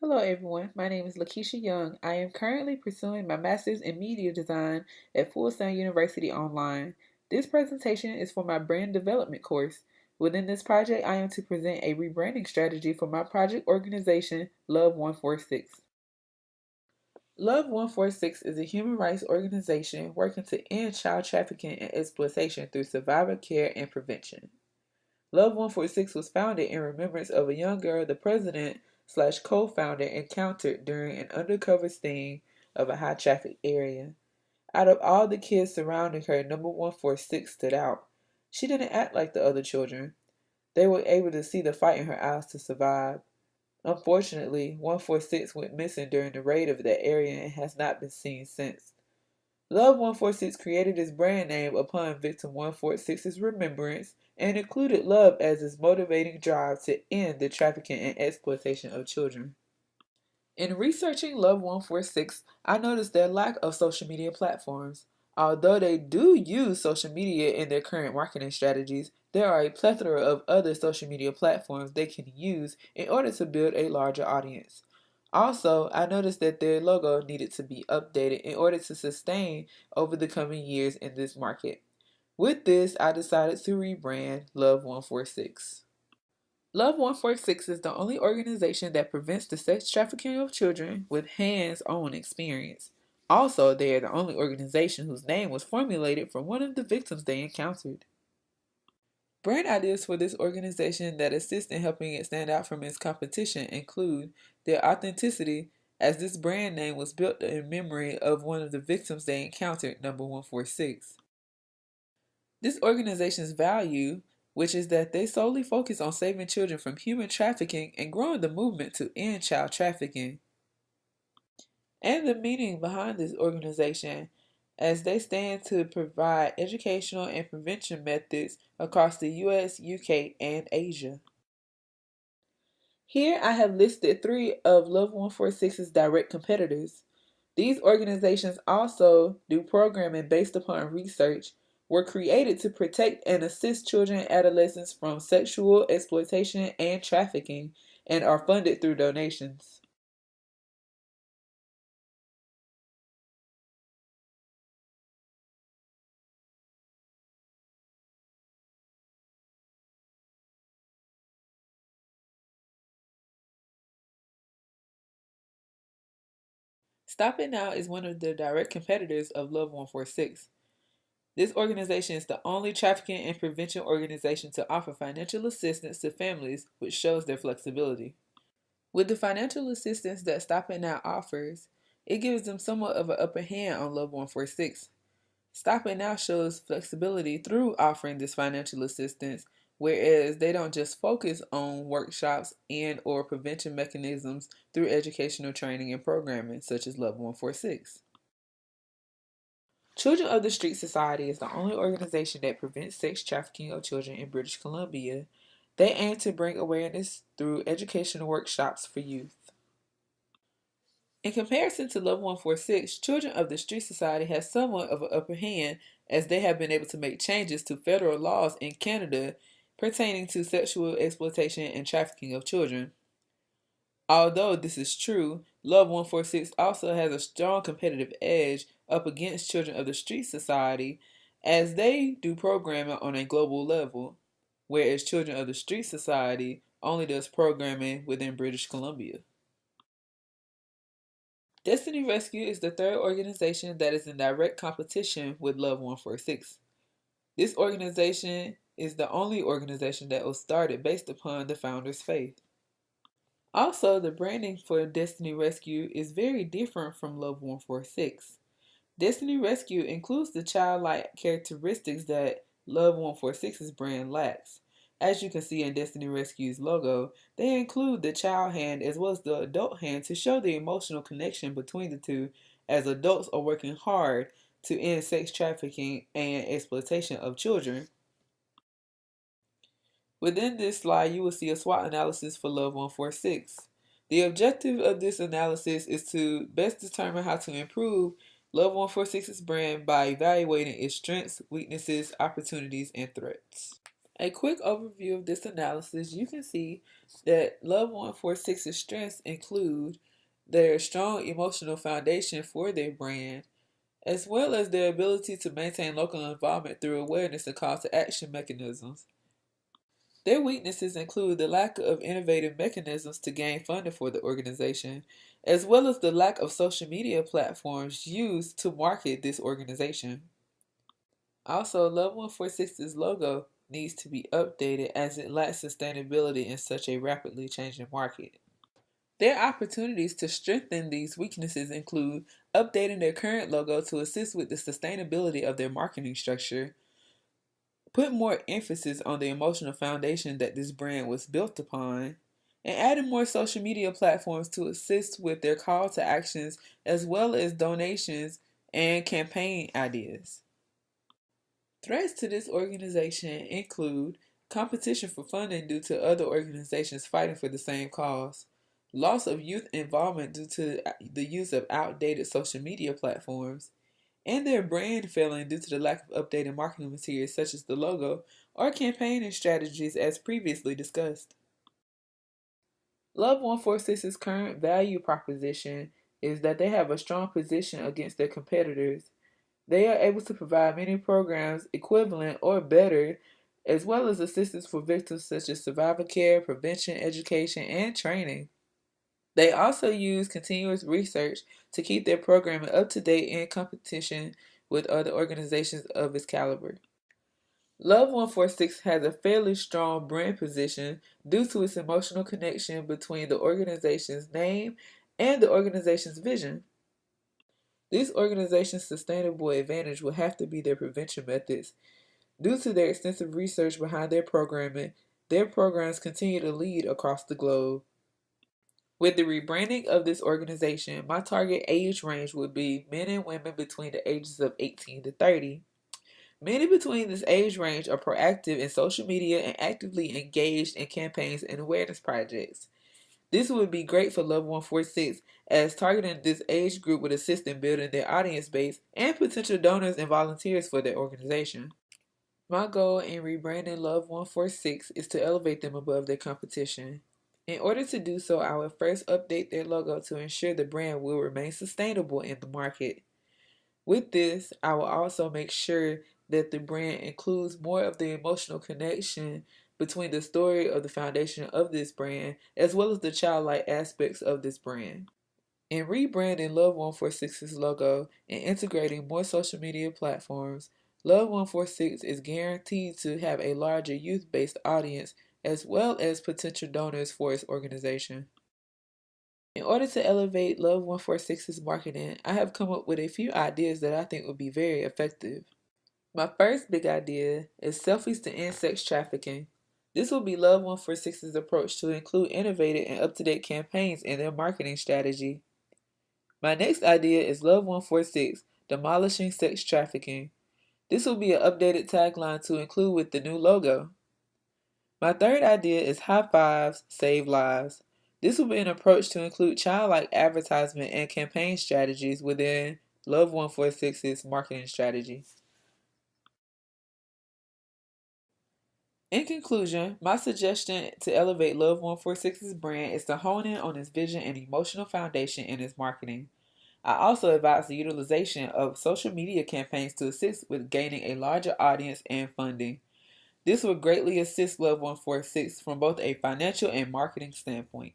Hello, everyone. My name is Lakeisha Young. I am currently pursuing my master's in media design at Full Sail University online. This presentation is for my brand development course. Within this project, I am to present a rebranding strategy for my project organization, Love 146. Love 146 is a human rights organization working to end child trafficking and exploitation through survivor care and prevention. Love 146 was founded in remembrance of a young girl the president/slash co-founder encountered during an undercover sting of a high traffic area. Out of all the kids surrounding her, number 146 stood out. She didn't act like the other children. They were able to see the fight in her eyes to survive. Unfortunately, 146 went missing during the raid of that area and has not been seen since. Love 146 created its brand name upon Victim 146's remembrance and included love as its motivating drive to end the trafficking and exploitation of children. In researching Love 146, I noticed their lack of social media platforms. Although they do use social media in their current marketing strategies, there are a plethora of other social media platforms they can use in order to build a larger audience. Also, I noticed that their logo needed to be updated in order to sustain over the coming years in this market. With this, I decided to rebrand Love 146. Love 146 is the only organization that prevents the sex trafficking of children with hands on experience. Also, they are the only organization whose name was formulated from one of the victims they encountered. Brand ideas for this organization that assist in helping it stand out from its competition include their authenticity, as this brand name was built in memory of one of the victims they encountered, number 146. This organization's value, which is that they solely focus on saving children from human trafficking and growing the movement to end child trafficking. And the meaning behind this organization, as they stand to provide educational and prevention methods across the US, UK, and Asia. Here I have listed three of Love 146's direct competitors. These organizations also do programming based upon research, were created to protect and assist children and adolescents from sexual exploitation and trafficking, and are funded through donations. Stop It Now is one of the direct competitors of Love 146. This organization is the only trafficking and prevention organization to offer financial assistance to families, which shows their flexibility. With the financial assistance that Stop It Now offers, it gives them somewhat of an upper hand on Love 146. Stop It Now shows flexibility through offering this financial assistance, whereas they don't just focus on workshops and or prevention mechanisms through educational training and programming, such as Love 146. Children of the Street Society is the only organization that prevents sex trafficking of children in British Columbia. They aim to bring awareness through educational workshops for youth. In comparison to Love 146, Children of the Street Society has somewhat of an upper hand as they have been able to make changes to federal laws in Canada pertaining to sexual exploitation and trafficking of children. Although this is true, Love 146 also has a strong competitive edge up against Children of the Street Society as they do programming on a global level, whereas Children of the Street Society only does programming within British Columbia. Destiny Rescue is the third organization that is in direct competition with Love 146. This organization is the only organization that was started based upon the founder's faith. Also, the branding for Destiny Rescue is very different from Love 146. Destiny Rescue includes the childlike characteristics that Love 146's brand lacks. As you can see in Destiny Rescue's logo, they include the child hand as well as the adult hand to show the emotional connection between the two, as adults are working hard to end sex trafficking and exploitation of children. Within this slide, you will see a SWOT analysis for Love 146. The objective of this analysis is to best determine how to improve Love 146's brand by evaluating its strengths, weaknesses, opportunities, and threats. A quick overview of this analysis, you can see that Love 146's strengths include their strong emotional foundation for their brand, as well as their ability to maintain local involvement through awareness and call to action mechanisms. Their weaknesses include the lack of innovative mechanisms to gain funding for the organization, as well as the lack of social media platforms used to market this organization. Also, Love 146's logo needs to be updated as it lacks sustainability in such a rapidly changing market. Their opportunities to strengthen these weaknesses include updating their current logo to assist with the sustainability of their marketing structure, put more emphasis on the emotional foundation that this brand was built upon, and adding more social media platforms to assist with their call to actions as well as donations and campaign ideas. Threats to this organization include competition for funding due to other organizations fighting for the same cause, loss of youth involvement due to the use of outdated social media platforms, and their brand failing due to the lack of updated marketing materials such as the logo or campaigning strategies as previously discussed. Love 146's current value proposition is that they have a strong position against their competitors. They are able to provide many programs equivalent or better, as well as assistance for victims such as survivor care, prevention, education, and training. They also use continuous research to keep their programming up to date in competition with other organizations of its caliber. Love 146 has a fairly strong brand position due to its emotional connection between the organization's name and the organization's vision. This organization's sustainable advantage will have to be their prevention methods. Due to their extensive research behind their programming, their programs continue to lead across the globe. With the rebranding of this organization, my target age range would be men and women between the ages of 18 to 30. Many between this age range are proactive in social media and actively engaged in campaigns and awareness projects. This would be great for Love 146, as targeting this age group would assist in building their audience base and potential donors and volunteers for their organization. My goal in rebranding Love 146 is to elevate them above their competition. In order to do so, I will first update their logo to ensure the brand will remain sustainable in the market. With this, I will also make sure that the brand includes more of the emotional connection between the story of the foundation of this brand as well as the childlike aspects of this brand. In rebranding Love 146's logo and integrating more social media platforms, Love 146 is guaranteed to have a larger youth based audience as well as potential donors for its organization. In order to elevate Love 146's marketing, I have come up with a few ideas that I think would be very effective. My first big idea is selfies to end sex trafficking. This will be Love 146's approach to include innovative and up-to-date campaigns in their marketing strategy. My next idea is Love 146, demolishing sex trafficking. This will be an updated tagline to include with the new logo. My third idea is High Fives, Save Lives. This will be an approach to include childlike advertisement and campaign strategies within Love 146's marketing strategy. In conclusion, my suggestion to elevate Love 146's brand is to hone in on its vision and emotional foundation in its marketing. I also advise the utilization of social media campaigns to assist with gaining a larger audience and funding. This will greatly assist Love 146 from both a financial and marketing standpoint.